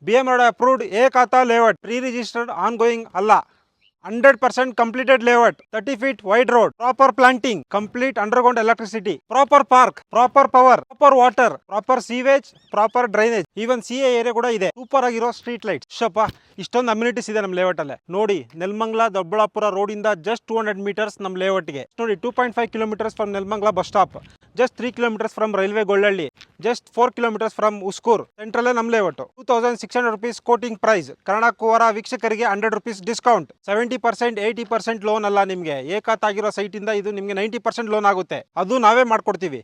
BMWD approved A Khata layout, pre-registered, ongoing alla. 100% completed layout, 30 feet wide road, proper planting, complete underground electricity, proper park, proper power, proper water, proper sewage, proper drainage, even CA area ಕೂಡ ಇದೆ. Super ಆಗಿರೋ street light. ಶಪ್ಪ ಇಷ್ಟೊಂದು amenities ಇದೆ ನಮ್ಮ layout ಅಲ್ಲೇ. ನೋಡಿ Nelamangala Doddaballapura road ಇಂದ just 200 metres ನಮ್ಮ ಲೇಔಟ್ ಗೆ. ನೋಡಿ 2.5 kilometres from Nelamangala bus stop, just 3 kilometres from railway Gollahalli, just 4 kilometres from Uskur. Central ನಮ್ಮ layout. 2600 rupees quoting price. Kannada Kuvara ವೀಕ್ಷಕರಿಗೆ 100 rupees ಡಿಸ್ಕೌಂಟ್. 70% 80% ಲೋನ್ ಅಲ್ಲ ನಿಮಗೆ. ಏಕಾತಾಗಿರೋ ಸೈಟ್ ಇಂದ ಇದು ನಿಮಗೆ 90% ಲೋನ್ ಆಗುತ್ತೆ. ಅದು ನಾವೇ ಮಾಡ್ಕೊಡ್ತೀವಿ.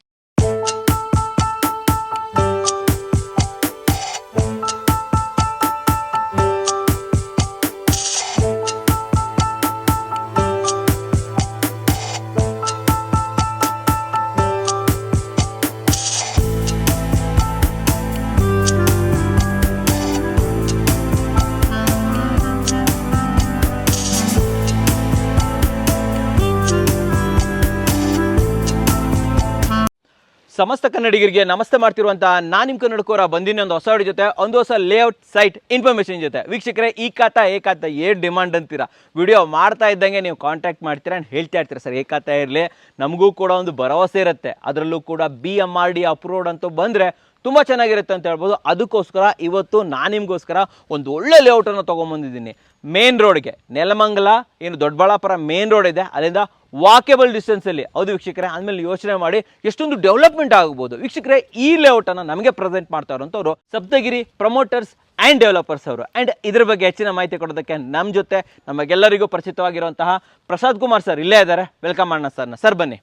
ಸಮಸ್ತ ಕನ್ನಡಿಗರಿಗೆ ನಮಸ್ತೆ ಮಾಡ್ತಿರುವಂತ ನಾನು ನಿಮ್ಮ ಕನ್ನಡಕೋರ ಬಂದಿನಿ ಒಂದು ಹೊಸ ವಿಡಿಯೋ ಜೊತೆ, ಒಂದು ಹೊಸ ಲೇಔಟ್ ಸೈಟ್ ಇನ್ಫಾರ್ಮೇಷನ್ ಜೊತೆ. ವೀಕ್ಷಕರೇ, ಈ ಖಾತಾ ಏನು ಡಿಮಾಂಡ್ ಅಂತೀರಾ? ವಿಡಿಯೋ ಮಾಡ್ತಾ ಇದ್ದಂಗೆ ನೀವು ಕಾಂಟ್ಯಾಕ್ಟ್ ಮಾಡ್ತೀರಾ ಅಂತ ಹೇಳ್ತಾ ಇರ್ತೀರಾ. ಸರ್, ಖಾತಾ ಇರಲಿ, ನಮಗೂ ಕೂಡ ಒಂದು ಭರವಸೆ ಇರುತ್ತೆ. ಅದರಲ್ಲೂ ಕೂಡ BMRD ಅಪ್ರೂವ್ಡ್ ಅಂತೂ ಬಂದರೆ ತುಂಬ ಚೆನ್ನಾಗಿರುತ್ತೆ ಅಂತ ಹೇಳ್ಬೋದು. ಅದಕ್ಕೋಸ್ಕರ ಇವತ್ತು ನಾನು ನಿಮಗೋಸ್ಕರ ಒಂದು ಒಳ್ಳೆ ಲೇಔಟನ್ನು ತೊಗೊಂಬಂದಿದ್ದೀನಿ. ಮೇನ್ ರೋಡ್ಗೆ, ನೆಲಮಂಗಲ ಏನು ದೊಡ್ಡಬಳ್ಳಾಪುರ ಮೇನ್ ರೋಡ್ ಇದೆ, ಅಲ್ಲಿಂದ ವಾಕೇಬಲ್ ಡಿಸ್ಟೆನ್ಸಲ್ಲಿ. ಹೌದು ವೀಕ್ಷಕರೇ, ಆದಮೇಲೆ ಯೋಚನೆ ಮಾಡಿ ಎಷ್ಟೊಂದು ಡೆವಲಪ್ಮೆಂಟ್ ಆಗ್ಬೋದು. ವೀಕ್ಷಕರೇ, ಈ ಲೇಔಟನ್ನು ನಮಗೆ ಪ್ರೆಸೆಂಟ್ ಮಾಡ್ತಾ ಇರೋಂಥವ್ರು ಸಪ್ತಗಿರಿ ಪ್ರಮೋಟರ್ಸ್ ಆ್ಯಂಡ್ ಡೆವಲಪರ್ಸ್ ಅವರು. ಆ್ಯಂಡ್ ಇದ್ರ ಬಗ್ಗೆ ಹೆಚ್ಚಿನ ಮಾಹಿತಿ ಕೊಡೋದಕ್ಕೆ ನಮ್ಮ ಜೊತೆ ನಮಗೆಲ್ಲರಿಗೂ ಪರಿಚಿತವಾಗಿರುವಂತಹ ಪ್ರಸಾದ್ ಕುಮಾರ್ ಸರ್ ಇಲ್ಲೇ ಇದ್ದಾರೆ. ವೆಲ್ಕಮ್ ಮಾಡೋಣ ಸರ್ನ. ಸರ್ ಬನ್ನಿ.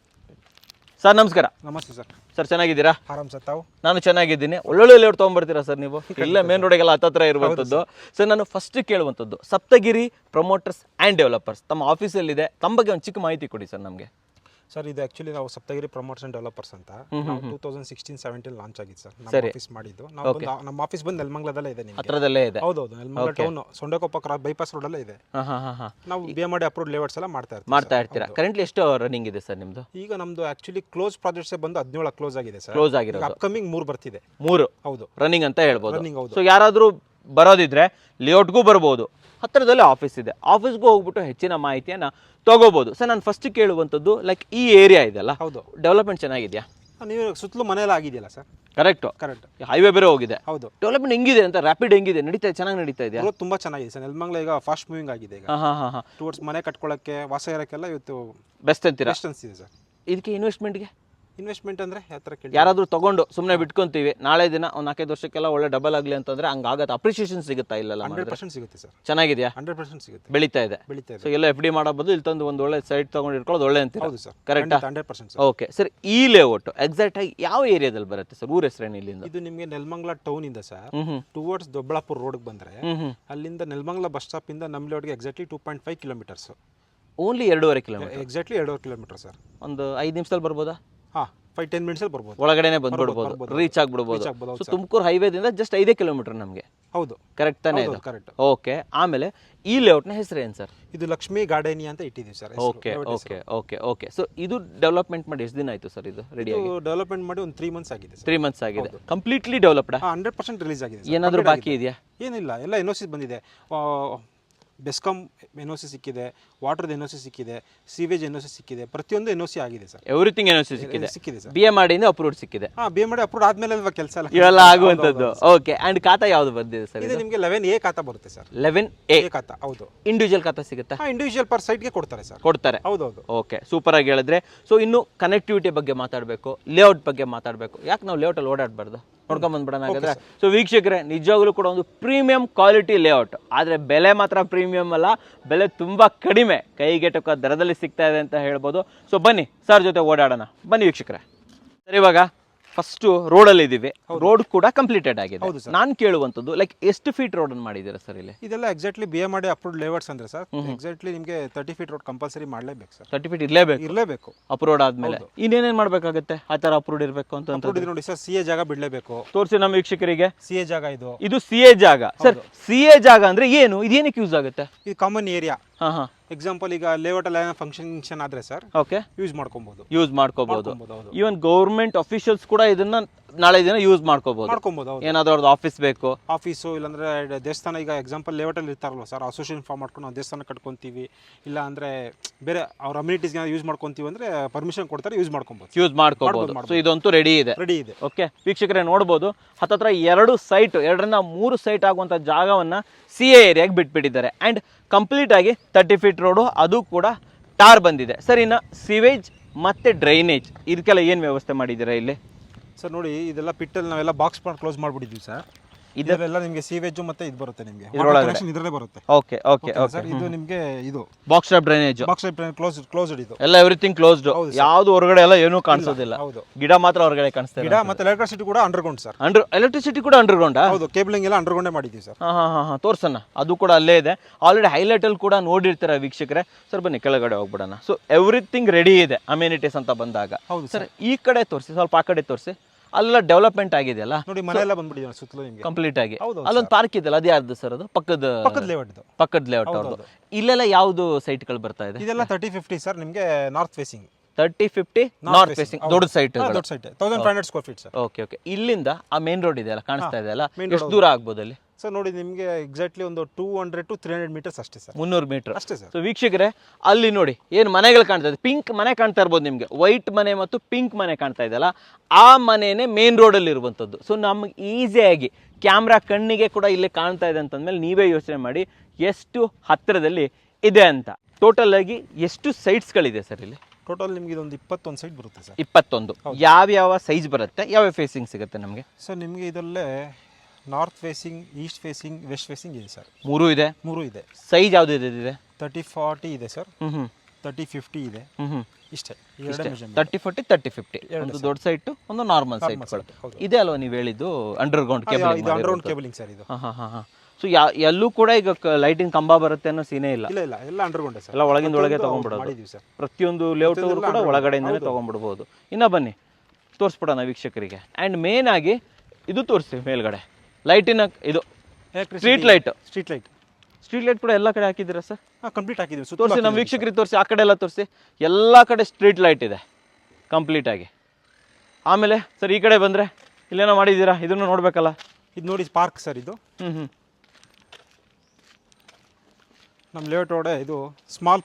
ಸರ್ ನಮಸ್ಕಾರ. ನಮಸ್ತೆ ಸರ್. ಸರ್ ಚೆನ್ನಾಗಿದ್ದೀರಾ? ಆರಾಮ್ ಸರ್, ತಾವು? ನಾನು ಚೆನ್ನಾಗಿದ್ದೀನಿ. ಒಳ್ಳೊಳ್ಳೆ ಲೇಔಟ್ ತೊಗೊಂಡ್ಬರ್ತೀರಾ ಸರ್ ನೀವು? ಇಲ್ಲೇ ಮೇನ್ ರೋಡಿಗೆಲ್ಲ ಹತ್ತತ್ರ ಇರುವಂಥದ್ದು. ಸರ್, ನಾನು ಫಸ್ಟ್ ಕೇಳುವಂಥದ್ದು ಸಪ್ತಗಿರಿ ಪ್ರಮೋಟರ್ಸ್ ಆ್ಯಂಡ್ ಡೆವಲಪರ್ಸ್ ತಮ್ಮ ಆಫೀಸಲ್ಲಿದೆ. ತಮ್ಮ ಬಗ್ಗೆ ಒಂದು ಚಿಕ್ಕ ಮಾಹಿತಿ ಕೊಡಿ ಸರ್ ನಮಗೆ. ಸರ್, ಇದು ಆಕ್ಚುಲಿ ನಾವು ಸಪ್ತಗಿರಿ ಪ್ರಮೋಟರ್ಸ್ ಅಂಡ್ ಡೆವಲಪರ್ಸ್ ಅಂತ 2016-17 ಲಾಂಚ್ ಆಗಿತ್ತು ಸರ್. ನಮ್ಮ ಆಫೀಸ್ ಮಾಡಿದ್ದು ನಾವು. ನಮ್ಮ ಆಫೀಸ್ ಬಂದು ನೆಲಮಂಗಲದಲ್ಲೇ ಇದೆ, ನಿಮಗೆ ಹತ್ರದಲ್ಲೇ ಇದೆ. ಹೌದೌದು, ನೆಲಮಂಗಲ ಟೌನ್ ಸೊಂಡೆಕೊಪ್ಪ ಬೈಪಾಸ್ ರೋಡಲ್ಲೇ ಇದೆ. ನಾವು BMRD ಅಪ್ರೂವ್ಡ್ ಲೇಔಟ್ಸ್ ಎಲ್ಲ ಮಾಡ್ತಾ ಇರ್ತೀರಾ. ಕರೆಂಟ್ಲಿ ಎಷ್ಟು ರನ್ನಿಂಗ್ ಇದೆ ಸರ್ ನಿಮ್ಮದು? ಈಗ ನಮ್ದು ಆಕ್ಚುಲಿ ಕ್ಲೋಸ್ ಪ್ರಾಜೆಕ್ಟ್ಸ್ ಬಂದು 17 ಕ್ಲೋಸ್ ಆಗಿದೆ ಸರ್. ಕ್ಲೋಸ್ ಆಗಿರೋದು ಅಪ್ಕಮಿಂಗ್ 3 ಬರ್ತಿದೆ. 3 ಹೌದು ರನ್ನಿಂಗ್ ಅಂತ ಹೇಳ್ಬೋದು. ರನ್ನಿಂಗ್, ಹೌದು. ಸೊ ಯಾರಾದರೂ ಬರೋದಿದ್ರೆ ಲೇಔಟ್ಗೂ ಬರ್ಬೋದು, ಹತ್ತಿರದಲ್ಲೇ ಆಫೀಸ್ ಇದೆ, ಆಫೀಸ್ಗೂ ಹೋಗ್ಬಿಟ್ಟು ಹೆಚ್ಚಿನ ಮಾಹಿತಿಯನ್ನು ತಗೋಬಹುದು. ಸರ್, ನಾನು ಫಸ್ಟ್ ಕೇಳುವಂಥದ್ದು ಲೈಕ್ ಈ ಏರಿಯಾ ಇದೆಯಲ್ಲ, ಹೌದು, ಡೆವಲಪ್ಮೆಂಟ್ ಚೆನ್ನಾಗಿದೆಯಾ? ನೀವು ಸುತ್ತಲೂ ಮನೆಯಲ್ಲ ಆಗಿದೆಯಲ್ಲ ಸರ್? ಕರೆಕ್ಟ್. ಹೈವೇ ಬೇರೆ ಹೋಗಿದೆ. ಹೌದು. ಡೆವಲಪ್ಮೆಂಟ್ ಹೆಂಗಿದೆ ಅಂತ, ರ್ಯಾಪಿಡ್ ಹೆಂಗಿದೆ, ಚೆನ್ನಾಗಿ ನಡೀತಾ ಇದೆಯಾ? ತುಂಬಾ ಚೆನ್ನಾಗಿದೆ ಸರ್. ನೆಲಮಂಗಲ ಈಗ ಫಾಸ್ಟ್ ಮೂವಿಂಗ್ ಆಗಿದೆ. ಈಗ ಟುವರ್ಡ್ಸ್ ಮನೆ ಕಟ್ಕೊಳ್ಳೋಕ್ಕೆ, ವಾಸ ಇರೋಕ್ಕೆಲ್ಲ ಇವತ್ತು ಬೆಸ್ಟ್ ಅಂತೀರಾ? ಬೆಸ್ಟ್ ಅನ್ಸಿದೆ ಸರ್. ಇದಕ್ಕೆ ಇನ್ವೆಸ್ಟ್ಮೆಂಟ್ಗೆ ಇನ್ವೆಸ್ಟ್ಮೆಂಟ್ ಅಂದ್ರೆ ಯಾವ ಥರ ಕೇಳಿ? ಯಾರಾದರೂ ತಗೊಂಡು ಸುಮ್ಮನೆ ಬಿಟ್ಕೊಂತೀವಿ, ನಾಳೆ ದಿನ ಒಂದು 4-5 ವರ್ಷಕ್ಕೆಲ್ಲ ಒಳ್ಳೆ ಡಬಲ್ ಆಗಲಿ ಅಂತಂದ್ರೆ ಹಂಗಾಗತ್ತೆ. ಅಪ್ರಿಷಿಯೇಷನ್ ಸಿಗುತ್ತಾ? ಇಲ್ಲ, 100% ಸಿಗುತ್ತೆ ಸರ್. ಚೆನ್ನಾಗಿದೆಯಾ? 100% ಸಿಗುತ್ತೆ. ಬೆಳೀತಾ ಇದೆ. ಸೊ ಎಲ್ಲ FD ಮಾಡೋದು, ಇಲ್ಲಿ ತಂದು ಒಂದು ಒಳ್ಳೆ ಸೈಟ್ ತಗೊಂಡು ಇಟ್ಕೊಳ್ಳೋದು ಒಳ್ಳೆ ಅಂತೀರಾ? ಹೌದು ಸರ್, ಕರೆಕ್ಟಾ? 100%. ಓಕೆ ಸರ್, ಈ ಲೇಔಟ್ ಎಕ್ಸಾಕ್ಟ್ ಆಗಿ ಯಾವ ಏರಿಯಾದಲ್ಲಿ ಬರುತ್ತೆ ಸರ್? ಊರ ಹೆಸರೇನು ಇಲ್ಲಿಂದ? ಇದು ನಿಮಗೆ ನೆಲಮಂಗಲ ಟೌನ್ ಇಂದ ಸರ್ ಟುವರ್ಡ್ಸ್ ದೊಡ್ಡಬಳ್ಳಾಪುರ ರೋಡ್ ಬಂದ್ರೆ, ಅಲ್ಲಿಂದ ನೆಲಮಂಗಲ ಬಸ್ ಸ್ಟಾಪ್ ಇಂದ ನಮ್ಮ ಲೇಔಟ್ಗೆ exactly 2.5 kilometres. Only 2.5 kilometre? Exactly 2.5 kilometre sir. ಒಂದು 5 ನಿಮಿಷದಲ್ಲಿ ಬರ್ಬೋದಾ? 5-10 ಮಿನಿಟ್ಸ್ ಅಲ್ಲಿ ಬರ್ಬೋದು. ಒಳಗಡೆನೆ ಬಂದ್ಬಿಡ್ಬೋದು, ರೀಚ್ ಆಗ್ಬಿಡ್ಬೋದು. ಸೊ ತುಮಕೂರು ಹೈವೇದಿಂದ ಜಸ್ಟ್ 5 ಕಿಲೋಮೀಟರ್ ನಮಗೆ. ಹೌದು, ಕರೆಕ್ಟ್ ತಾನೇ? ಕರೆಕ್ಟ್. ಓಕೆ, ಆಮೇಲೆ ಈ ಲೇಔಟ್ನ ಹೆಸರು ಏನು ಸರ್? ಇದು ಲಕ್ಷ್ಮಿ ಗಾರ್ಡನಿ ಅಂತ ಇಟ್ಟಿದ್ದೀವಿ sir. Okay okay okay okay. So ಇದು ಡೆವಲಪ್ಮೆಂಟ್ ಮಾಡಿ ಎಷ್ಟು ದಿನ ಆಯಿತು ಸರ್? ಇದು ರೆಡಿ ಆಗಿ ಡೆವಲಪ್ಮೆಂಟ್ ಮಾಡಿ ಒಂದು 3 ಮಂತ್ಸ್ ಆಗಿದೆ. 3 ಮಂತ್ಸ್ ಆಗಿದೆ. Completely developed? 100% ರಿಲೀಸ್ ಆಗಿದೆ. ಏನಾದರೂ ಬಾಕಿ ಇದೆಯಾ? ಏನಿಲ್ಲ, ಎಲ್ಲ NOC ಬಂದಿದೆ. ಬೆಸ್ಕಾಂ NOC ಸಿಕ್ಕಿದೆ, ವಾಟರ್ದು NOC ಸಿಕ್ಕಿದೆ, ಸೀವೇಜ್ NOC ಸಿಕ್ಕಿದೆ, ಪ್ರತಿಯೊಂದು NOC ಆಗಿದೆ ಸರ್. ಎವ್ರಿಥಿಂಗ್ NOC ಸಿಕ್ಕಿದೆ ಸರ್. BMRD ಇಂದ ಅಪ್ರೂವ್ಡ್ ಸಿಕ್ಕಿದೆ. BMRD ಅಪ್ರೂವ್ಡ್ ಆದ್ಮೇಲೆ ಅಲ್ವಾ ಕೆಲಸ ಎಲ್ಲ ಇವೆಲ್ಲ ಆಗುವಂಥದ್ದು. ಓಕೆ, ಆ್ಯಂಡ್ ಖಾತಾ ಯಾವುದು ಬಂದಿದೆ ಸರ್? ಇದು ನಿಮಗೆ 11A ಖಾತಾ ಬರುತ್ತೆ ಸರ್. 11A ಖಾತಾ. ಹೌದು. ಇಂಡಿವಿಜುವಲ್ ಖಾತಾ ಸಿಗುತ್ತಾ? ಇಂಡಿವಿಜುವಲ್ ಪರ್ ಸೈಟ್ಗೆ ಕೊಡ್ತಾರೆ ಸರ್. ಕೊಡ್ತಾರೆ. ಹೌದೌದು. ಓಕೆ, ಸೂಪರ್ ಆಗಿ ಹೇಳಿದ್ರೆ. ಸೊ ಇನ್ನು ಕನೆಕ್ಟಿವಿಟಿ ಬಗ್ಗೆ ಮಾತಾಡಬೇಕು, ಲೇಔಟ್ ಬಗ್ಗೆ ಮಾತಾಡಬೇಕು. ಯಾಕೆ ನಾವು ಲೇಔಟಲ್ಲಿ ಓಡಾಡಬಾರ್ದು? ನೋಡ್ಕೊಂಡ್ ಬಂದ್ಬಿಡೋಣ ಹಾಗಾದ್ರೆ. ಸೊ ವೀಕ್ಷಕರೇ, ನಿಜವಾಗ್ಲೂ ಕೂಡ ಒಂದು ಪ್ರೀಮಿಯಂ ಕ್ವಾಲಿಟಿ ಲೇಔಟ್, ಆದರೆ ಬೆಲೆ ಮಾತ್ರ ಪ್ರೀಮಿಯಂ ಅಲ್ಲ, ಬೆಲೆ ತುಂಬ ಕಡಿಮೆ, ಕೈಗೆಟುಕೋ ದರದಲ್ಲಿ ಸಿಗ್ತಾ ಇದೆ ಅಂತ ಹೇಳ್ಬೋದು. ಸೊ ಬನ್ನಿ ಸರ್ ಜೊತೆ ಓಡಾಡೋಣ. ಬನ್ನಿ ವೀಕ್ಷಕರೇ. ಸರ್, ಇವಾಗ ಫಸ್ಟು ರೋಡಲ್ಲಿ ಇದ್ದೀವಿ. ರೋಡ್ ಕೂಡ ಕಂಪ್ಲೀಟೆಡ್ ಆಗಿದೆ. ನಾನು ಕೇಳುವಂಥದ್ದು ಲೈಕ್ ಎಷ್ಟು ಫೀಟ್ ರೋಡ್ ಅನ್ನು ಮಾಡಿದ್ದೀರಾ ಸರ್ ಇಲ್ಲಿ? ಇದೆಲ್ಲ ಎಕ್ಸಾಕ್ಟ್ಲಿ BMRD ಅಪ್ರೂವ್ಡ್ ಲೇಔಟ್ಸ್ ಅಂದ್ರೆ ಸರ್, ಎಕ್ಸಾಕ್ಟ್ಲಿ ನಿಮಗೆ 30 ಫೀಟ್ ರೋಡ್ ಕಂಪಲ್ಸರಿ ಮಾಡಲೇಬೇಕು ಸರ್. 30 ಫೀಟ್ ಇರಲೇಬೇಕು ಅಪ್ರೂವ್ಡ್ ಆದ್ಮೇಲೆ. ಇನ್ನೇನೇನು ಮಾಡಬೇಕಾಗುತ್ತೆ ಆ ಥರ ಅಪ್ರೂವ್ಡ್ ಇರಬೇಕು ಅಂತ? ನೋಡಿ ಸರ್, CA ಜಾಗ ಬಿಡಲೇಬೇಕು. ತೋರಿಸಿ ನಮ್ಮ ವೀಕ್ಷಕರಿಗೆ. CA ಜಾಗ ಇದು CA ಜಾಗ. ಸರ್, CA ಜಾಗ ಅಂದ್ರೆ ಏನು? ಇದೇನಕ್ಕೆ ಯೂಸ್ ಆಗುತ್ತೆ? ಇದು ಕಾಮನ್ ಏರಿಯಾ. ಎಕ್ಸಾಂಪಲ್, ಈಗ ಲೇಔಟ್ ಅಲ್ಲಿ ಫಂಕ್ಷನ್ ಆದ್ರೆ ಸರ್, ಓಕೆ, ಯೂಸ್ ಮಾಡ್ಕೋಬಹುದು. ಈವನ್ ಗೌರ್ಮೆಂಟ್ ಅಫಿಷಿಯಲ್ಸ್ ಕೂಡ ಇದನ್ನ ನಾಳೆ ದಿನ ಯೂಸ್ ಮಾಡ್ಕೋಬಹುದು. ಮಾಡ್ಕೊಬೋದು. ಹೌದು, ಏನಾದ್ರು ಅವ್ರದ್ದು ಆಫೀಸ್ ಬೇಕು, ಆಫೀಸು ಇಲ್ಲಾಂದ್ರೆ ದೇವಸ್ಥಾನ, ಈಗ ಎಕ್ಸಾಂಪಲ್ ಲೇಔಟಲ್ಲಿ ಇರ್ತಾರಲ್ವ ಸರ್, ಅಸೋಸಿಯೇಷನ್ ಫಾರ್ಮ್ ಮಾಡ್ಕೊಂಡು ನಾವು ದೇವಸ್ಥಾನ ಕಟ್ಕೊಂತೀವಿ, ಇಲ್ಲ ಅಂದರೆ ಬೇರೆ ಅವ್ರ ಅಮ್ಯುನಿಟೀಸ್ಗೆ ಯೂಸ್ ಮಾಡ್ಕೊಂತೀವಿ ಅಂದರೆ ಪರ್ಮಿಷನ್ ಕೊಡ್ತಾರೆ, ಯೂಸ್ ಮಾಡ್ಕೊಬೋದು. ಸೊ ಇದಂತೂ ರೆಡಿ ಇದೆ. ಓಕೆ ವೀಕ್ಷಕರೇ ನೋಡ್ಬೋದು, ಹತ್ತತ್ರ 2 ಸೈಟ್, 2ರಿಂದ 3 ಸೈಟ್ ಆಗುವಂಥ ಜಾಗವನ್ನು CA ಏರಿಯಾಗೆ ಬಿಟ್ಬಿಟ್ಟಿದ್ದಾರೆ. ಆ್ಯಂಡ್ ಕಂಪ್ಲೀಟ್ ಆಗಿ 30 ಫೀಟ್ ರೋಡು, ಅದು ಕೂಡ ಟಾರ್ ಬಂದಿದೆ. ಸರ್ ಇನ್ನು ಸಿವೇಜ್ ಮತ್ತು ಡ್ರೈನೇಜ್ ಇದಕ್ಕೆಲ್ಲ ಏನು ವ್ಯವಸ್ಥೆ ಮಾಡಿದ್ದೀರಾ ಇಲ್ಲಿ? ಸರ್ ನೋಡಿ, ಇದೆಲ್ಲ ಪಿಟ್ಟಲ್ಲಿ ನಾವೆಲ್ಲ ಬಾಕ್ಸ್ ಮಾಡಿ ಕ್ಲೋಸ್ ಮಾಡಿಬಿಟ್ಟಿದ್ವಿ ಸರ್. ಇದೆಲ್ಲ ನಿಮಗೆ ಸೀವೇಜ್ ಮತ್ತೆ ಇದು ಬರುತ್ತೆ, ನಿಮಗೆ ಇದರಲ್ಲೇ ಬರುತ್ತೆ. ಓಕೆ ಓಕೆ ಓಕೆ ಸರ್, ಇದು ನಿಮಗೆ ಇದು ಬಾಕ್ಸ್ ಟೈಪ್ ಡ್ರೈನೇಜ್, ಕ್ಲೋಸ್ಡ್ ಇದು ಎಲ್ಲ ಎವ್ರಿಥಿಂಗ್ ಕ್ಲೋಸ್ಡ್, ಯಾವುದು ಹೊರಗಡೆ ಎಲ್ಲ ಏನೂ ಕಾಣಿಸೋದಿಲ್ಲ. ಹೌದು, ಗಿಡ ಮಾತ್ರ ಹೊರಗಡೆ ಕಾಣಿಸ್ತಾ ಇದೆ. ಗಿಡ ಮತ್ತೆ ಎಲೆಕ್ಟ್ರಿಸಿಟಿ ಕೂಡ ಅಂಡರ್ಗ್ರೌಂಡ್ ಸರ್. ಎಲೆಕ್ಟ್ರಿಸಿಟಿ ಕೂಡ ಅಂಡರ್ಗ್ರೌಂಡ್? ಹೌದು, ಕೇಬಲಿಂಗ್ ಎಲ್ಲ ಅಂಡರ್ಗ್ರೌಂಡೇ ಮಾಡಿದ್ದೀವಿ ಸರ್. ಹಾ ತೋರ್ಸೋಣ, ಅದು ಕೂಡ ಅಲ್ಲೇ ಇದೆ. ಆಲ್ರೆಡಿ ಹೈಲೈಟ್ ಅಲ್ಲಿ ಕೂಡ ನೋಡಿರ್ತಾರೆ ವೀಕ್ಷಕರೇ. ಸರ್ ಬನ್ನಿ ಕೆಳಗಡೆ ಹೋಗ್ಬಿಡೋಣ. ಸೊ ಎವ್ರಿಥಿಂಗ್ ರೆಡಿ ಇದೆ ಅಮ್ಯುನಿಟೀಸ್ ಅಂತ ಬಂದಾಗ. ಹೌದು ಸರ್, ಈ ಕಡೆ ತೋರಿಸಿ, ಸ್ವಲ್ಪ ಆ ಕಡೆ ತೋರಿಸಿ. ಅಲ್ಲ ಡೆವಲಪ್ಮೆಂಟ್ ಆಗಿದೆಯಲ್ಲ ನೋಡಿ, ಮನೆ ಎಲ್ಲ ಬಂದ್ಬಿಟ್ಟಿದೆ ಸುತ್ತಲೂ ನಿಮಗೆ ಕಂಪ್ಲೀಟ್ ಆಗಿ. ಅಲ್ಲೊಂದು ಪಾರ್ಕ್ ಇದೆಯಲ್ಲ, ಅದು ಯಾರ್ದು ಸರ್? ಅದು ಪಕ್ಕದ ಲೇಔಟ್ ಅವ್ರದ್ದು. ಇಲ್ಲೆಲ್ಲ ಯಾವ್ದು ಸೈಟ್ಗಳು ಬರ್ತಾ ಇದೆ? ಇದೆಲ್ಲ 30-50 ಸರ್, ನಿಮಗೆ ನಾರ್ತ್ ಫೇಸಿಂಗ್. 30-50 ನಾರ್ತ್ ಫೇಸಿಂಗ್ ದೊಡ್ಡ site. 1500 square feet sir. Okay okay. ಇಲ್ಲಿಂದ ಆ ಮೇನ್ ರೋಡ್ ಇದೆಯಲ್ಲ, ಕಾಣಿಸ್ತಾ ಇದೆ ಅಲ್ಲ, ಎಷ್ಟು ದೂರ ಆಗ್ಬೋದು ಅಲ್ಲಿ? ಸರ್ ನೋಡಿ, ನಿಮಗೆ ಎಕ್ಸಾಕ್ಟ್ಲಿ ಒಂದು 200 to 300 ಮೀಟರ್ಸ್ ಅಷ್ಟೇ ಸರ್. 300 ಮೀಟರ್ ಅಷ್ಟೇ ಸರ್. ಸೊ ವೀಕ್ಷಕರೇ, ಅಲ್ಲಿ ನೋಡಿ ಏನು ಮನೆಗಳು ಕಾಣ್ತಾ ಇದೆ. ಪಿಂಕ್ ಮನೆ ಕಾಣ್ತಾ ಇರ್ಬೋದು ನಿಮಗೆ, ವೈಟ್ ಮನೆ ಮತ್ತು ಪಿಂಕ್ ಮನೆ ಕಾಣ್ತಾ ಇದೆಯಲ್ಲ, ಆ ಮನೆನೇ ಮೇನ್ ರೋಡಲ್ಲಿ ಇರುವಂಥದ್ದು. ಸೊ ನಮ್ಗೆ ಈಸಿಯಾಗಿ ಕ್ಯಾಮ್ರಾ ಕಣ್ಣಿಗೆ ಕೂಡ ಇಲ್ಲಿ ಕಾಣ್ತಾ ಇದೆ ಅಂತಂದ್ಮೇಲೆ ನೀವೇ ಯೋಚನೆ ಮಾಡಿ ಎಷ್ಟು ಹತ್ತಿರದಲ್ಲಿ ಇದೆ ಅಂತ. ಟೋಟಲ್ ಆಗಿ ಎಷ್ಟು ಸೈಟ್ಸ್ಗಳಿದೆ ಸರ್ ಇಲ್ಲಿ? ಟೋಟಲ್ ನಿಮಗೆ ಇದೊಂದು 21 ಸೈಟ್ ಬರುತ್ತೆ ಸರ್. 21. ಯಾವ್ಯಾವ ಸೈಜ್ ಬರುತ್ತೆ, ಯಾವ ಫೇಸಿಂಗ್ ಸಿಗುತ್ತೆ ನಮಗೆ? ಸರ್ ನಿಮಗೆ ಇದರಲ್ಲೇ north facing, east facing, west facing ಇದೆ ಸರ್. 3 ಇದೆ. ಸೈಜ್ ಯಾವ್ದು ಇದೆ? 30-40 ಇದೆ ಸರ್. 30-50 ಇದೆ. ಇಷ್ಟೇ, 30-40, 30-50. ಒಂದು ದೊಡ್ಡ ಸೈಟ್, ಒಂದು ನಾರ್ಮಲ್ ಸೈಟ್ಗಳು ಇದೆ ಅಲ್ವಾ ನೀವು ಹೇಳಿದ್ದು? ಅಂಡರ್ಗ್ರೌಂಡ್ ಕೇಬಲಿಂಗ್ ಸರ್ ಇದು. ಸೊ ಎಲ್ಲೂ ಕೂಡ ಈಗ ಲೈಟಿಂಗ್ ಕಂಬ ಬರುತ್ತೆ ಅನ್ನೋ ಸೀನೇ ಇಲ್ಲ. ಎಲ್ಲ ಅಂಡರ್ಗ್ರೌಂಡ್ ಸರ್. ಎಲ್ಲ ಒಳಗಿಂದ ಒಳಗೆ ತಗೊಂಡ್ಬಿಡೋದು. ಪ್ರತಿಯೊಂದು ಲೇಔಟ್ ಕೂಡ ಒಳಗಡೆಯಿಂದನೇ ತಗೊಂಡ್ಬಿಡ್ಬೋದು. ಇನ್ನ ಬನ್ನಿ ತೋರಿಸ್ಬಿಡೋಣ ವೀಕ್ಷಕರಿಗೆ. ಆ್ಯಂಡ್ ಮೇನ್ ಆಗಿ ಇದು ತೋರಿಸ್ತೀವಿ ಮೇಲ್ಗಡೆ ಲೈಟಿನ, ಇದು ಸ್ಟ್ರೀಟ್ ಲೈಟ್ ಕೂಡ ಎಲ್ಲ ಕಡೆ ಹಾಕಿದ್ದೀರಾ ಸರ್? ಕಂಪ್ಲೀಟ್ ಹಾಕಿದ್ದೀವಿ. ತೋರಿಸಿ ನಮ್ಮ ವೀಕ್ಷಕರಿಗೆ, ತೋರಿಸಿ ಆ ಕಡೆ ಎಲ್ಲ ತೋರಿಸಿ. ಎಲ್ಲ ಕಡೆ ಸ್ಟ್ರೀಟ್ ಲೈಟ್ ಇದೆ ಕಂಪ್ಲೀಟ್ ಆಗಿ. ಆಮೇಲೆ ಸರ್ ಈ ಕಡೆ ಬಂದರೆ ಇಲ್ಲೇನೋ ಮಾಡಿದ್ದೀರಾ, ಇದನ್ನು ನೋಡಬೇಕಲ್ಲ. ಇದು ನೋಡಿ ಪಾರ್ಕ್ ಸರ್ ಇದು. ನಮ್ಮ ಲೇಔಟ್ ಒಳಗಡೆ ಇದು ಸ್ಮಾಲ್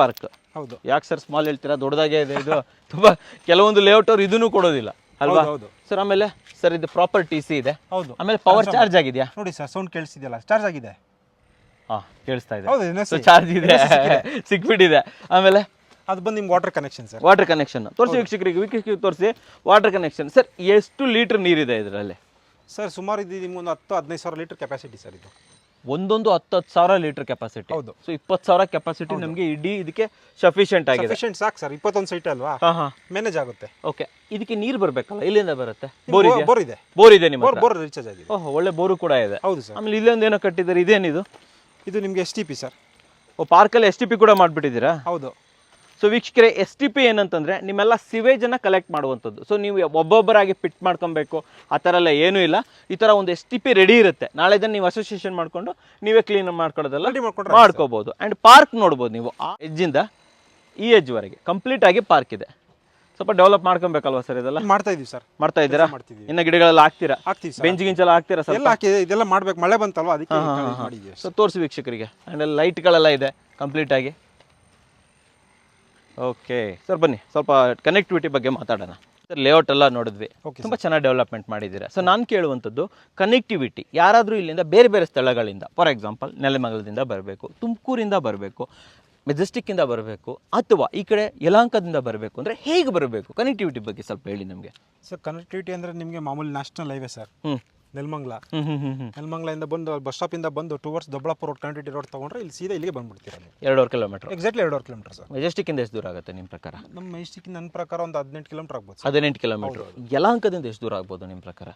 ಪಾರ್ಕ್. ಹೌದು. ಯಾಕೆ ಸರ್ ಸ್ಮಾಲ್ ಹೇಳ್ತೀರಾ? ದೊಡ್ಡದಾಗೇ ಇದೆ ಇದು. ತುಂಬ ಕೆಲವೊಂದು ಲೇಔಟ್ ಅವ್ರು ಇದನ್ನು ಕೊಡೋದಿಲ್ಲ ಅಲ್ವಾ? ಸರ್ ಆಮೇಲೆ ಸರ್ ಇದು ಪ್ರಾಪರ್ TC ಇದೆ. ಹೌದು. ಆಮೇಲೆ ಪವರ್ ಚಾರ್ಜ್ ಆಗಿದೆಯಾ? ನೋಡಿ ಸರ್, ಸೌಂಡ್ ಕೇಳಿಸ್ತಿದೆಯಲ್ಲ, ಚಾರ್ಜ್ ಆಗಿದೆ. ಕೇಳಿಸ್ತಾ ಇದೆ. ಹೌದು, ಚಾರ್ಜ್ ಇದೆ, ಸಿಕ್ಬಿಟ್ಟಿದೆ. ಆಮೇಲೆ ಅದು ಬಂದು ನಿಮ್ಗೆ water connection sir. Water connection ತೋರಿಸಿ ವೀಕ್ಷಕರಿಗೆ ತೋರಿಸಿ. ವಾಟರ್ ಕನೆಕ್ಷನ್ ಸರ್, ಎಷ್ಟು ಲೀಟರ್ ನೀರಿದೆ ಇದರಲ್ಲಿ? ಸರ್ ಸುಮಾರು ಇದು ನಿಮ್ಗೆ ಒಂದು 10-15 ಸಾವಿರ ಲೀಟರ್ ಕೆಪಾಸಿಟಿ ಸರ್ ಇದು. ಒಂದೊಂದು 10,000 ಲೀಟರ್ ಕೆಪಾಸಿಟಿ. ಹೌದು. ಸೊ 20,000 ಕೆಪಾಸಿಟಿ ನಮಗೆ ಇಡೀ ಇದಕ್ಕೆ ಸಫಿಷಿಯಂಟ್ ಆಗಿದೆ. ಸಾಕು ಸರ್, 21 ಸೈಟ್ ಅಲ್ವಾ, ಮ್ಯಾನೇಜ್ ಆಗುತ್ತೆ. ಓಕೆ. ಇದಕ್ಕೆ ನೀರು ಬರಬೇಕಲ್ಲ, ಇಲ್ಲಿಂದ ಬರುತ್ತೆ? ಬೋರ್ ಇದೆ ನಿಮ್ಮ ಬೋರ್ ರೀಚಾರ್ಜ್ ಆಗಿದೆ. ಓಹ್, ಒಳ್ಳೆ ಬೋರು ಕೂಡ ಇದೆ. ಹೌದು ಸರ್. ಆಮೇಲೆ ಇಲ್ಲೊಂದು ಏನೋ ಕಟ್ಟಿದ್ದಾರೆ, ಇದೇನಿದು? ಇದು ನಿಮಗೆ STP ಸರ್. ಪಾರ್ಕಲ್ಲಿ STP ಕೂಡ ಮಾಡಿಬಿಟ್ಟಿದ್ದೀರಾ? ಹೌದು. ಸೊ ವೀಕ್ಷಕರೇ, STP ಏನಂತಂದರೆ ನಿಮ್ಮೆಲ್ಲ ಸಿವೇಜನ್ನು ಕಲೆಕ್ಟ್ ಮಾಡುವಂಥದ್ದು. ಸೊ ನೀವು ಒಬ್ಬೊಬ್ಬರಾಗಿ ಪಿಟ್ ಮಾಡ್ಕೊಬೇಕು ಆ ಥರ ಎಲ್ಲ ಏನೂ ಇಲ್ಲ. ಈ ಥರ ಒಂದು STP ರೆಡಿ ಇರುತ್ತೆ. ನಾಳೆ ಇದನ್ನು ನೀವು ಅಸೋಸಿಯೇಷನ್ ಮಾಡಿಕೊಂಡು ನೀವೇ ಕ್ಲೀನ್ ಮಾಡ್ಕೊಳ್ಳೋದೆಲ್ಲ ಮಾಡ್ಕೋಬೋದು. ಆ್ಯಂಡ್ ಪಾರ್ಕ್ ನೋಡ್ಬೋದು ನೀವು, ಆ ಎಜ್ಜಿಂದ ಈ ಎಜ್ವರೆಗೆ ಕಂಪ್ಲೀಟ್ ಆಗಿ ಪಾರ್ಕ್ ಇದೆ. ಸ್ವಲ್ಪ ಡೆವಲಪ್ ಮಾಡ್ಕೊಬೇಕಲ್ವಾ ಸರ್? ಇದೆಲ್ಲ ಮಾಡ್ತಾ ಇದೀವಿ ಸರ್. ಮಾಡ್ತಾ ಇದ್ದೀರಾ? ಇನ್ನು ಗಿಡಗಳೆಲ್ಲ ಹಾಕ್ತೀರಾ? ಹಾಕ್ತೀವಿ ಸರ್. ಬೆಂಚ್ ಗಿಂಚೆಲ್ಲ ಹಾಕ್ತೀರಾ ಸರ್? ಇದೆಲ್ಲ ಮಾಡ್ಬೇಕು, ಮಳೆ ಬಂತಲ್ವಾ ಅದಕ್ಕೆ ಮಾಡಿದ್ದೀವಿ. ಸೊ ತೋರಿಸಿ ವೀಕ್ಷಕರಿಗೆ. ಆ್ಯಂಡ್ ಲೈಟ್ಗಳೆಲ್ಲ ಇದೆ ಕಂಪ್ಲೀಟ್ ಆಗಿ. ಓಕೆ ಸರ್, ಬನ್ನಿ ಸ್ವಲ್ಪ ಕನೆಕ್ಟಿವಿಟಿ ಬಗ್ಗೆ ಮಾತಾಡೋಣ. ಸರ್ ಲೇಔಟ್ ಎಲ್ಲ ನೋಡಿದ್ವಿ, ತುಂಬ ಚೆನ್ನಾಗಿ ಡೆವಲಪ್ಮೆಂಟ್ ಮಾಡಿದ್ದೀರಾ. ಸೊ ನಾನು ಕೇಳುವಂಥದ್ದು ಕನೆಕ್ಟಿವಿಟಿ, ಯಾರಾದರೂ ಇಲ್ಲಿಂದ ಬೇರೆ ಬೇರೆ ಸ್ಥಳಗಳಿಂದ, ಫಾರ್ ಎಕ್ಸಾಂಪಲ್ ನೆಲಮಂಗಲದಿಂದ ಬರಬೇಕು, ತುಮಕೂರಿಂದ ಬರಬೇಕು, ಮೆಜೆಸ್ಟಿಕ್ಕಿಂದ ಬರಬೇಕು, ಅಥವಾ ಈ ಕಡೆ ಯಲಹಂಕದಿಂದ ಬರಬೇಕು ಅಂದರೆ ಹೇಗೆ ಬರಬೇಕು? ಕನೆಕ್ಟಿವಿಟಿ ಬಗ್ಗೆ ಸ್ವಲ್ಪ ಹೇಳಿ ನಮಗೆ. ಸರ್ ಕನೆಕ್ಟಿವಿಟಿ ಅಂದರೆ ನಿಮಗೆ ಮಾಮೂಲಿ ನ್ಯಾಷನಲ್ ಹೈವೇ ಸರ್. ನೆಲಮಂಗಲದಿಂದ ಬಂದು ಬಸ್ ಸ್ಟಾಪಿಂದ ಬಂದು towards Doddaballapura road, connectivity road ತೊಗೊಂಡ್ರೆ ಇಲ್ಲಿ ಸೀದಾ ಇಲ್ಲಿಗೆ ಬಂದ್ಬಿಡ್ತೀರಾ ನೀವು. 2.5 ಕಿಲೋಮೀಟರ್. Exactly 2.5 kilometre sir. ಮೆಜೆಸ್ಟಿಕ್ಕಿಂದ ಎಷ್ಟು ದೂರ ಆಗುತ್ತೆ ನಿಮ್ಮ ಪ್ರಕಾರ? ನಮ್ಮ ಮೆಜೆಸ್ಟಿಕ್ ನನ್ನ ಪ್ರಕಾರ ಒಂದು 18 ಕಿಲೋಮೀಟರ್ ಆಗ್ಬೋದು. 18 ಕಿಲೋಮೀಟರ್. ಯಲಹಂಕದಿಂದ ಎಷ್ಟು ದೂರ ಆಗ್ಬೋದು ನಿಮ್ಮ ಪ್ರಕಾರ?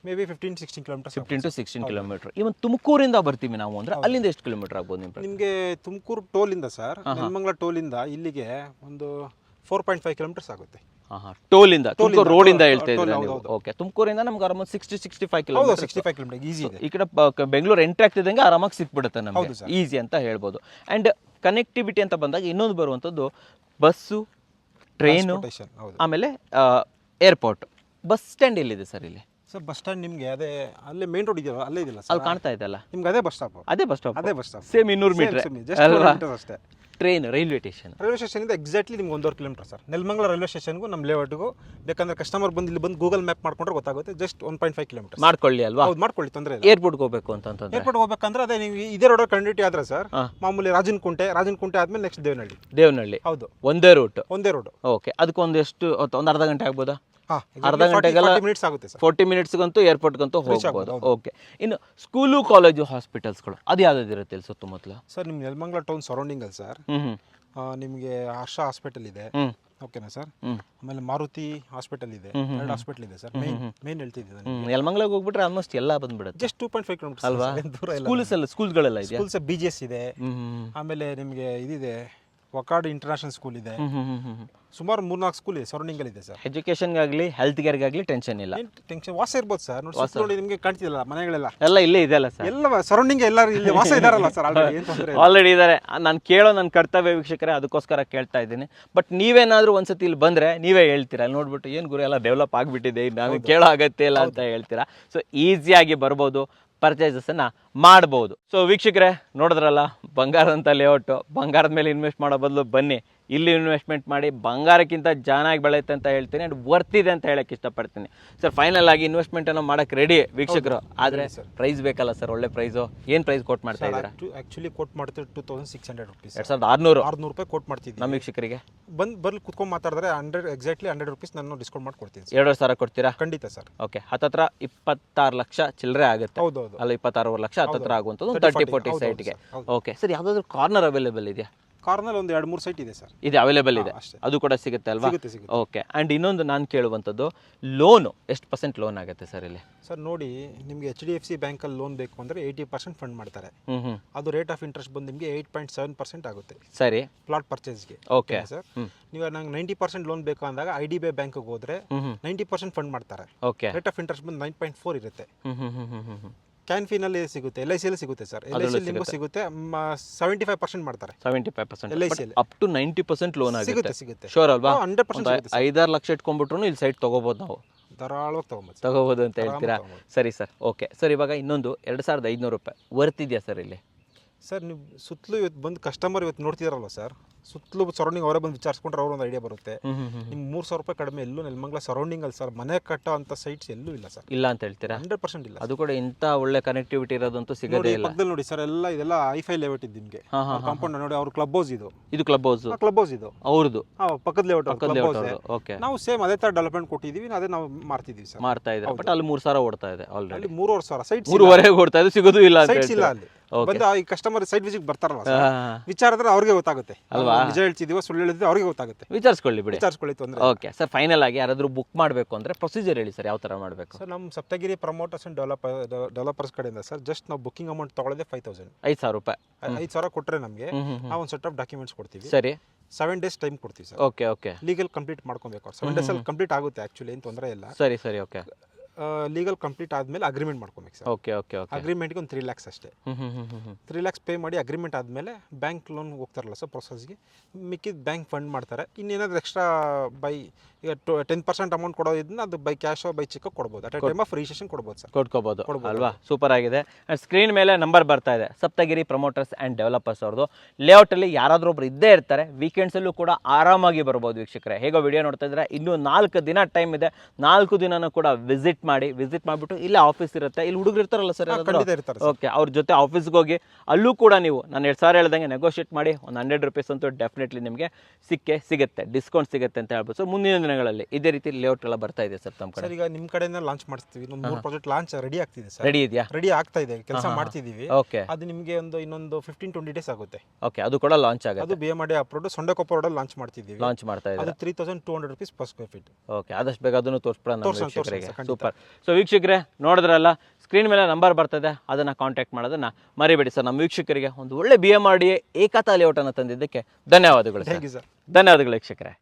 Maybe 15-16 kilometre. 15 to 16 kilometre. Even ತುಮಕೂರಿಂದ ಬರ್ತೀವಿ ನಾವು ಅಂದರೆ ಅಲ್ಲಿಂದ ಎಷ್ಟು ಕಿಲೋಮೀಟರ್ ಆಗ್ಬೋದು ನಿಮ್ಮ ಪ್ರಕಾರ? ನಿಮಗೆ ತುಮಕೂರು ಟೋಲಿಂದ ಸರ್, ನೆಲಮಂಗಲ ಟೋಲಿಂದ ಇಲ್ಲಿಗೆ ಒಂದು 4.5 ಕಿಲೋಮೀಟರ್ಸ್ ಆಗುತ್ತೆ. ಟೋಲಿಂದ, ತುಮಕೂರು ರೋಡಿಂದ ಹೇಳ್ತಾ ಇದ್ದೀರಾ ನೀವು? ಓಕೆ. ತುಮಕೂರಿಂದ ನಮ್ಗೆ ಆರಾಮಾಗಿ 60-65 ಕಿಲೋಮೀಟರ್. 65 ಕಿಲೋಮೀಟರ್ ಈಸಿ ಇದೆ. ಈ ಕಡೆ ಬೆಂಗಳೂರು ಎಂಟ್ರಿ ಆಗ್ತಿದ್ದಂಗೆ ಆರಾಮಾಗಿ ಸಿಕ್ಬಿಡುತ್ತೆ ನಮಗೆ, ಈಸಿ ಅಂತ ಹೇಳ್ಬೋದು. ಆ್ಯಂಡ್ ಕನೆಕ್ಟಿವಿಟಿ ಅಂತ ಬಂದಾಗ ಇನ್ನೊಂದು ಬರುವಂಥದ್ದು ಬಸ್ಸು, ಟ್ರೈನು, ಆಮೇಲೆ ಏರ್ಪೋರ್ಟ್. ಬಸ್ ಸ್ಟ್ಯಾಂಡ್ ಎಲ್ಲಿದೆ ಸರ್ ಇಲ್ಲಿ? ಸರ್ ಬಸ್ ಸ್ಟ್ಯಾಂಡ್ ನಿಮಗೆ ಅದೇ ಅಲ್ಲೇ ಮೇನ್ ರೋಡ್ ಇದೆಯಲ್ಲ ಅಲ್ಲೇ ಇದೆಯಲ್ಲ ಸರ್, ಅಲ್ಲಿ ಕಾಣ್ತಾ ಇದೆಲ್ಲ ನಿಮ್ಗೆ ಅದೇ ಬಸ್ ಸ್ಟಾಪ್. ಅದೇ ಬಸ್ ಸ್ಟಾಪ್. ಅದೇ ಬಸ್ ಸ್ಟಾಪ್ ಸೇಮ್ 200 ಮೀಟರ್ ಅಲ್ವಾ? ಅಷ್ಟೇ. Train railway station. ರೈಲ್ವೆ ಸ್ಟೇಷನಿಂದ ಎಕ್ಸಾಕ್ಟ್ಲಿ ನಿಮ್ಗೆ 1.5 ಕಿಲೋಮೀಟರ್ ಸರ್. ನೆಲಮಂಗಲ ರೈಲ್ವೆ ಸ್ಟೇಷನ್ಗೂ ನಮ್ಮ ಲೇಔಟ್ಗೂ ಬೇಕಂದ್ರೆ ಕಸ್ಟಮರ್ ಬಂದು ಇಲ್ಲಿ ಬಂದು ಗೂಗಲ್ ಮ್ಯಾಪ್ ಮಾಡ್ಕೊಂಡ್ರೆ ಗೊತ್ತಾಗುತ್ತೆ. ಜಸ್ಟ್ 1.5 ಕಿಲೋಮೀಟರ್ ಮಾಡ್ಕೊಳ್ಳಿ ಅಲ್ವಾ? ಹೌದು ಮಾಡ್ಕೊಳ್ಳಿ, ತೊಂದರೆ ಇಲ್ಲ. ಏರ್ಪೋರ್ಟ್ಗೆ ಹೋಗ್ಬೇಕು ಅಂತಂದ್ರೆ ಏರ್ಪೋರ್ಟ್ ಹೋಗ್ಬೇಕಂದ್ರೆ ಅದೇ ನೀವು ಇದೇ ರೋಡ್ ಕಂಡಿಟಿ ಆದ್ರೆ ಸರ್ ಮಾಮೂಲಿ ರಾಜನಕುಂಟೆ ಆದ್ಮೇಲೆ ನೆಕ್ಸ್ಟ್ ದೇವನಹಳ್ಳಿ. ಹೌದು, ಒಂದೇ ರೂಟ್. ಒಂದೇ ರೋಡ್. ಓಕೆ, ಅದಕ್ಕೊಂದೆಷ್ಟು ಒಂದು ಅರ್ಧ ಗಂಟೆ ಆಗ್ಬೋದಾ? ಅರ್ಧ 40 ಗಂಟೆಗೆಲ್ಲ ಮಿನಿಟ್ಸ್ ಆಗುತ್ತೆ ಸರ್. 40 ಮಿನಿಟ್ಸ್ಗಂತೂ ಏರ್ಪೋರ್ಟ್ಗಂತೂ ಹೋಗ್ಬೋದು. ಓಕೆ, ಇನ್ನು ಸ್ಕೂಲು ಕಾಲೇಜು ಹಾಸ್ಪಿಟಲ್ಸ್ಗಳು ಅದು ಯಾವ್ದು ಇರುತ್ತೆ ಇಲ್ಲಿ ಸುತ್ತಮುತ್ತಲು? ಸರ್ ನಿಮ್ಮ ನೆಲಮಂಗಲ ಟೌನ್ ಸರೌಂಡಿಂಗ್ ಅಲ್ಲಿ ಸರ್ ನಿಮಗೆ ಹರ್ಷ ಹಾಸ್ಪಿಟಲ್ ಇದೆ, ಓಕೆನಾ ಸರ್? ಆಮೇಲೆ ಮಾರುತಿ ಹಾಸ್ಪಿಟಲ್ ಇದೆ, 2 ಹಾಸ್ಪಿಟಲ್ ಇದೆ ಸರ್. ಮೇನ್ ಹೇಳ್ತಿದ್ದೆ ನೆಲಮಂಗಲಕ್ಕೆ ಹೋಗ್ಬಿಟ್ರೆ ಆಲ್ಮೋಸ್ಟ್ ಎಲ್ಲ ಬಂದ್ಬಿಡುತ್ತೆ. ಜಸ್ಟ್ 2.5 ಕಿಲೋಮೀಟರ್ ಅಲ್ವಾ? ದೂರ ಇಲ್ಲ. ಸ್ಕೂಲ್ಗಳೆಲ್ಲ ಇದೆ. ಸ್ಕೂಲ್ಸ್ BGS ಇದೆ, ಆಮೇಲೆ ನಿಮಗೆ ಇದಿದೆ ವಕಾರ್ಡ್ ಇಂಟರ್ನ್ಯಾಷನಲ್ ಸ್ಕೂಲ್ ಇದೆ. ಸುಮಾರು 3-4 ಸ್ಕೂಲ್ ಇದೆ ಸರೌಂಡಿಂಗ್ ಅಲ್ಲಿ ಇದೆ ಸರ್. ಎಜುಕೇಶನ್ಗಾಗಲಿ ಹೆಲ್ತ್ಗೇರ್ಗಾಗಲಿ ಟೆನ್ಷನ್ ಇಲ್ಲ. ಟೆನ್ಷನ್ ವಾಸ ಇರ್ಬೋದು ಸರ್. ನೋಡಿ ನಿಮಗೆ ಕಾಣ್ತಿಲ್ಲ ಮನೆಗಳೆಲ್ಲ ಎಲ್ಲ ಇಲ್ಲೇ ಇದೆಯಲ್ಲ ಸರ್, ಎಲ್ಲ ಸರೌಂಡಿಂಗ್ ಎಲ್ಲರೂ ಇಲ್ಲಿ ವಾಸ ಇದಾರಲ್ಲ ಸರ್. ಆಲ್ರೆಡಿ ಇದ್ದಾರೆ. ನಾನು ಕೇಳೋ ನನ್ನ ಕರ್ತವ್ಯ ವೀಕ್ಷಕರೇ, ಅದಕ್ಕೋಸ್ಕರ ಕೇಳ್ತಾ ಇದ್ದೀನಿ. ಬಟ್ ನೀವೇನಾದ್ರೂ ಒಂದ್ಸತಿ ಇಲ್ಲಿ ಬಂದ್ರೆ ನೀವೇ ಹೇಳ್ತೀರಾ, ಅಲ್ಲಿ ನೋಡ್ಬಿಟ್ಟು ಏನು ಗುರು ಎಲ್ಲ ಡೆವಲಪ್ ಆಗಿಬಿಟ್ಟಿದೆ, ನಾನು ಕೇಳೋ ಅಗತ್ಯ ಇಲ್ಲ ಅಂತ ಹೇಳ್ತೀರಾ. ಸೊ ಈಸಿಯಾಗಿ ಬರ್ಬೋದು, ಪರ್ಚೇಸಸ್ಸನ್ನು ಮಾಡ್ಬೋದು. ಸೊ ವೀಕ್ಷಕರೇ ನೋಡಿದ್ರಲ್ಲ, ಬಂಗಾರದಂಥ ಲೇಔಟು. ಬಂಗಾರದ ಮೇಲೆ ಇನ್ವೆಸ್ಟ್ ಮಾಡೋ ಬದಲು ಬನ್ನಿ ಇಲ್ಲಿ ಇನ್ವೆಸ್ಟ್ಮೆಂಟ್ ಮಾಡಿ, ಬಂಗಾರಕ್ಕಿಂತ ಜಾನಾಗಿ ಬೆಳೆಯುತ್ತೆ ಅಂತ ಹೇಳ್ತೀನಿ, ಆ್ಯಂಡ್ ವರ್ತ್ ಇದೆ ಅಂತ ಹೇಳಕ್ಕೆ ಇಷ್ಟಪಡ್ತೀನಿ. ಸರ್ ಫೈನಲ್ ಆಗಿ ಇನ್ವೆಸ್ಟ್ಮೆಂಟನ್ನು ಮಾಡೋಕ್ಕೆ ರೆಡಿ ವೀಕ್ಷಕರು, ಆದರೆ ಪ್ರೈಸ್ ಬೇಕಲ್ಲ ಸರ್, ಒಳ್ಳೆ ಪ್ರೈಸು. ಏನು ಪ್ರೈಸ್ ಕೋಟ್ ಮಾಡ್ತಾ ಇದ್ದೀರಾ? ಆ್ಯಕ್ಚುಲಿ ಕೋಟ್ ಮಾಡ್ತೀವಿ 2600 ರುಪೀಸ್, 2600 ರೂಪಾಯಿ ಕೋಟ್ ಮಾಡ್ತಿದ್ವಿ ನಮ್ಮ ವೀಕ್ಷಕರಿಗೆ. ಬರ್ಲಿ ಕುತ್ಕೊಂಡು ಮಾತಾಡಿದ್ರೆ 100 ರುಪೀಸ್ ನಾನು ಡಿಸ್ಕೌಂಟ್ ಮಾಡಿ ಕೊಡ್ತೀನಿ. 2,000 ಕೊಡ್ತೀರಾ? ಖಂಡಿತ ಸರ್. ಓಕೆ, ಹತ್ತತ್ರ 26 ಲಕ್ಷ ಚಿಲ್ಲರೆ ಆಗುತ್ತೆ. ಹೌದೌದು, ಅಲ್ಲ 26 ಲಕ್ಷ ಹತ್ತತ್ರ ಆಗುವಂಥದ್ದು 30-40 ಸೈಟ್ಗೆ. ಓಕೆ ಸರ್, ಯಾವುದಾದ್ರೂ ಕಾರ್ನರ್ ಅವೈಲೇಬಲ್ ಇದೆಯಾ? ಕಾರ್ನಲ್ಲಿ ಒಂದು 2-3 ಸೈಟ್ ಇದೆ ಸರ್. ಇದೆ, ಅವೈಲೇಬಲ್ ಇದೆ, ಅದು ಕೂಡ ಸಿಗುತ್ತೆ ಅಲ್ವಾ? ಓಕೆ, ಆ್ಯಂಡ್ ಇನ್ನೊಂದು ನಾನು ಕೇಳುವಂಥದ್ದು, ಲೋನು ಎಷ್ಟು % ಲೋನ್ ಆಗುತ್ತೆ ಸರ್ ಇಲ್ಲಿ? ಸರ್ ನೋಡಿ, ನಿಮಗೆ HDFC ಬ್ಯಾಂಕಲ್ಲಿ ಲೋನ್ ಬೇಕು ಅಂದರೆ 80% ಫಂಡ್ ಮಾಡ್ತಾರೆ. ಅದು ರೇಟ್ ಆಫ್ ಇಂಟ್ರೆಸ್ಟ್ ಬಂದು ನಿಮಗೆ 8.7% ಆಗುತ್ತೆ ಸರಿ, ಪ್ಲಾಟ್ ಪರ್ಚೇಸ್ಗೆ. ಓಕೆ ಸರ್, ನೀವು ನಂಗೆ 90% ಲೋನ್ ಬೇಕು ಅಂದಾಗ IDBI ಬ್ಯಾಂಕ್ಗೆ ಹೋದ್ರೆ 90% ಫಂಡ್ ಮಾಡ್ತಾರೆ. ಓಕೆ, ರೇಟ್ ಆಫ್ ಇಂಟ್ರೆಸ್ಟ್ ಬಂದು 9.4 ಇರುತ್ತೆ. ಕ್ಯಾನ್ಫಿನಲ್ಲಿ ಸಿಗುತ್ತೆ, LIC ಅಲ್ಲಿ ಸಿಗುತ್ತೆ ಸರ್. LIC ನಿಮಗೂ ಸಿಗುತ್ತೆ, 75% ಮಾಡ್ತಾರೆ. 75% LIC ಅಪ್ ಟು 90% ಲೋನ್ ಸಿಗುತ್ತೆ. ಸಿಗುತ್ತೆ ಶೋರ್ ಅಲ್ವಾ? 100% 5-6 ಲಕ್ಷ ಇಟ್ಕೊಂಡ್ಬಿಟ್ರು ಇಲ್ಲಿ ಸೈಟ್ ತಗೋಬಹುದು, ನಾವು ಧಾರಾಳವಾಗಿ ತಗೋಬಹುದು ಅಂತ ಹೇಳ್ತೀರಾ? ಸರಿ ಸರ್. ಓಕೆ ಸರ್, ಇವಾಗ ಇನ್ನೊಂದು 2,500 ರೂಪಾಯಿ ವರ್ತ್ ಇದೆಯಾ ಸರ್ ಇಲ್ಲಿ? ಸರ್ ನೀವು ಸುತ್ತಲೂ ಇವತ್ತು ಬಂದು ಕಸ್ಟಮರ್ ಇವತ್ತು ನೋಡ್ತಿದಾರಲ್ವ ಸರ್, ಸುತ್ತಲೂ ಸರೌಂಡಿಂಗ್ ಅವರೇ ಬಂದು ವಿಚಾರಿಸ್ಕೊಂಡ್ರೆ ಅವ್ರ ಒಂದು ಐಡಿಯಾ ಬರುತ್ತೆ. ನಿಮ್ಗೆ 3,000 ರೂಪಾಯಿ ಕಡಿಮೆ ಎಲ್ಲೂ ನೆಲಮಂಗಲ ಸರೌಂಡಿಂಗ್ ಅಲ್ಲಿ ಸರ್ ಮನೆ ಕಟ್ಟೋ ಅಂತ ಸೈಟ್ಸ್ ಎಲ್ಲೂ ಇಲ್ಲ ಸರ್. ಇಲ್ಲ ಅಂತ ಹೇಳ್ತೀರಾ? 100% ಇಲ್ಲ. ಅದು ಕೂಡ ಇಂಥ ಒಳ್ಳೆ ಕನೆಕ್ಟಿವಿಟಿ ಇರೋದಂತೂ ಸಿಗೋದೇ ಇಲ್ಲ. ಪಕ್ಕದಲ್ಲಿ ನೋಡಿ ಸರ್, ಇದೆಲ್ಲ ಐಫೈ ಲೇಔಟ್ ಇದೆ ನಿಮಗೆ. ಕಾಂಪೌಂಡ್ ನೋಡಿ, ಅವ್ರ ಕ್ಲಬ್ ಹೌಸ್ ಇದು ಕ್ಲಬ್ ಹೌಸ್ ಇದು ಅವ್ರದ್ದು ಪಕ್ಕದ ಲೇಔಟ್. ಓಕೆ, ನಾವು ಸೇಮ್ ಅದೇ ತರ ಡೆವಲಪ್ಮೆಂಟ್ ಕೊಟ್ಟಿದ್ದೀವಿ, ಅದೇ ನಾವು ಮಾಡ್ತಿದ್ದೀವಿ ಸರ್. ಮಾಡ್ತಾ ಇದ್ದಾರೆ. ಬಟ್ ಅಲ್ಲಿ 3,000 ಓಡ್ತಾ ಇದೆ ಆಲ್ರೆಡಿ. 3,500 ಸೈಟ್ಸ್ 3,500 ಓಡ್ತಾ ಇದೆ, ಸಿಗೋದು ಇಲ್ಲ ಅಂತ ಹೇಳ್ತೀರಾ? ಅಲ್ಲಿ ಬಂದು ಈ ಕಸ್ಟಮರ್ ಸೈಟ್ ವಿಸಿಟ್ ಬರ್ತಾರಲ್ಲ ಸರ್, ವಿಚಾರದ್ರೆ ಅವ್ರಿಗೆ ಗೊತ್ತಾಗುತ್ತೆ ಅಲ್ವಾ, ನಿಜ ಹೇಳ್ತಿದೀವೋ ಸುಳ್ಳು ಹೇಳಿದ್ರೆ ಅವ್ರಿಗೆ ಗೊತ್ತಾಗುತ್ತೆ. ವಿಚಾರಿಸ್ಕೊಳ್ಳಿ ಬಿಡಿ, ವಿಚಾರಿಸ್ಕೊಳ್ಳಿ, ತೊಂದರೆ. ಓಕೆ ಸರ್, ಫೈನಲ್ ಆಗಿ ಯಾರಾದ್ರೂ ಬುಕ್ ಮಾಡಬೇಕು ಅಂದ್ರೆ ಪ್ರೊಸೀಜರ್ ಹೇಳಿ ಸರ್, ಯಾವ ತರ ಮಾಡಬೇಕು? ಸರ್ ನಮ್ಮ ಸಪ್ತಗಿರಿ ಪ್ರಮೋಟರ್ಸ್ ಅಂಡ್ ಡೆವಲಪರ್ಸ್ ಕಡೆಯಿಂದ ಸರ್ ಜಸ್ಟ್ ನಾವು ಬುಕಿಂಗ್ ಅಮೌಂಟ್ ತಗೊಳ್ಳೋದೇ 5,000 ರೂಪಾಯಿ. 5,000 ಕೊಟ್ಟರೆ ನಮಗೆ ನಾವು ಒಂದು ಸೆಟ್ ಆಫ್ ಡಾಕ್ಯುಮೆಂಟ್ಸ್ ಕೊಡ್ತೀವಿ. ಸರಿ, 7 ಡೇಸ್ ಟೈಮ್ ಕೊಡ್ತೀವಿ sir. Okay okay, legal complete ಮಾಡ್ಕೊಬೇಕು. 7 ಡೇಸ್ ಅಲ್ಲಿ ಕಂಪ್ಲೀಟ್ ಆಗುತ್ತೆ ಆಕ್ಚುಲಿ, ಏನು ತೊಂದರೆ ಇಲ್ಲ. ಸರಿ ಸರಿ, ಓಕೆ. ಲೀಗಲ್ ಕಂಪ್ಲೀಟ್ ಆದಮೇಲೆ ಅಗ್ರಿಮೆಂಟ್ ಮಾಡ್ಕೊಬೇಕು ಸರ್. ಓಕೆ ಓಕೆ ಓಕೆ, ಅಗ್ರಿಮೆಂಟ್ಗೆ ಒಂದು 3 lakhs ಅಷ್ಟೇ. 3 lakhs ಪೇ ಮಾಡಿ ಅಗ್ರಿಮೆಂಟ್ ಆದಮೇಲೆ ಬ್ಯಾಂಕ್ ಲೋನ್ ಹೋಗ್ತಾರಲ್ಲ ಸರ್ ಪ್ರೊಸೆಸ್ಗೆ, ಮಿಕ್ಕಿದ ಬ್ಯಾಂಕ್ ಫಂಡ್ ಮಾಡ್ತಾರೆ. ಇನ್ನೇನಾದ್ರೂ ಎಕ್ಸ್ಟ್ರಾ ಬೈ ಈಗ 10% ಅಮೌಂಟ್ ಕೊಡೋದನ್ನ ಅದು ಬೈ ಕ್ಯಾಶ್ ಬೈ ಚೆಕ್ ಕೊಡ್ಬೋದು. ಅಟ್ ಟೈಮ್ ಆಫ್ ರಿಜಿಸ್ಟ್ರೇಷನ್ ಕೊಡ್ಬೋದು ಸರ್, ಕೊಡ್ಕೋಬೋದು ಅಲ್ವಾ? ಸೂಪರ್ ಆಗಿದೆ. ಸ್ಕ್ರೀನ್ ಮೇಲೆ ನಂಬರ್ ಬರ್ತಾ ಇದೆ, ಸಪ್ತಗಿರಿ ಪ್ರಮೋಟರ್ಸ್ ಆ್ಯಂಡ್ ಡೆವಲಪರ್ಸ್ ಅವ್ರದ್ದು. ಲೇಔಟಲ್ಲಿ ಯಾರಾದರೂ ಒಬ್ರು ಇದ್ದೇ ಇರ್ತಾರೆ, ವೀಕೆಂಡ್ಸಲ್ಲೂ ಕೂಡ ಆರಾಮಾಗಿ ಬರ್ಬೋದು ವೀಕ್ಷಕರೇ. ಹೇಗೋ ವಿಡಿಯೋ ನೋಡ್ತಾ ಇದ್ರೆ ಇನ್ನೂ 4 ದಿನ ಟೈಮ್ ಇದೆ. 4 ದಿನನೂ ಕೂಡ ವಿಸಿಟ್ ಮಾಡಿಬಿಟ್ಟು ಇಲ್ಲೇ ಆಫೀಸ್ ಇರುತ್ತೆ, ಇಲ್ಲಿ ಹುಡುಗರು ಇರ್ತಾರಲ್ಲ ಸರ್, ಓಕೆ, ಅವ್ರ ಜೊತೆ ಆಫೀಸ್ಗೆ ಹೋಗಿ ಅಲ್ಲೂ ಕೂಡ ನೀವು ನಾನು 2,000 ಹೇಳ್ದಂಗೆ ನೆಗೋಷಿಯೇಟ್ ಮಾಡಿ ಒಂದು 100 ರೂಪೀಸ್ ಅಂತೂ ಡೆಫಿನೆಟ್ಲಿ ನಿಮಗೆ ಸಿಗುತ್ತೆ, ಡಿಸ್ಕೌಂಟ್ ಸಿಗುತ್ತೆ ಅಂತ ಹೇಳ್ಬೋದು. ಸೊ ಮುಂದಿನ ದಿನಗಳಲ್ಲಿ ಇದೇ ರೀತಿ ಲೇಔಟ್ ಎಲ್ಲ ಬರ್ತಾ ಇದೆ ಸರ್ ನಮ್ಮ ಕಡೆ. ಈಗ ನಿಮ್ಮ ಕಡೆಯಿಂದ ಲಾಂಚ್ ಮಾಡ್ತೀವಿ, ಒಂದು 3 ಪ್ರಾಜೆಕ್ಟ್ ಲಾಂಚ್ ರೆಡಿ ಆಗ್ತಿದೆ ಸರ್. ರೆಡಿ ಇದೆಯಾ? ರೆಡಿ ಆಗ್ತಾ ಇದೆ, ಕೆಲಸ ಮಾಡ್ತಿದ್ದೀವಿ. ಓಕೆ, ಅದು ನಿಮಗೆ ಇನ್ನೊಂದು 15-20 ಡೇಸ್ ಆಗುತ್ತೆ. ಓಕೆ, ಅದು ಕೂಡ ಲಾಂಚ್ ಆಗುತ್ತೆ. ಅದು BMRD ಅಪ್ರೂವ್ಡ್ ಸೊಂಡೆಕೊಪ್ಪ ರೋಡಲ್ಲಿ ಲಾಂಚ್ ಮಾಡ್ತಿದ್ದೀವಿ. ಲಾಂಚ್ ಮಾಡ್ತಾ ಇದೆ, ಅದು 3,200 rupees per square feet. Okay, ಆದಷ್ಟು ಬೇಗ ಅದನ್ನು ತೋರಿಸ್ಬಿಡೋಣ ನಮ್ಮ ವೀಕ್ಷಕರಿಗೆ. ಸೂಪರ್. ಸೊ ವೀಕ್ಷಕರೇ ನೋಡಿದ್ರಲ್ಲ, ಸ್ಕ್ರೀನ್ ಮೇಲೆ ನಂಬರ್ ಬರ್ತದೆ, ಅದನ್ನು ಕಾಂಟ್ಯಾಕ್ಟ್ ಮಾಡೋದನ್ನು ಮರಿಬೇಡಿ ಸರ್. ನಮ್ಮ ವೀಕ್ಷಕರಿಗೆ ಒಂದು ಒಳ್ಳೆ BMRD ಏಕತಾ ಲೇಔಟ್ ಅನ್ನು ತಂದಿದ್ದಕ್ಕೆ ಧನ್ಯವಾದಗಳು. ಧನ್ಯವಾದಗಳು ವೀಕ್ಷಕರೇ.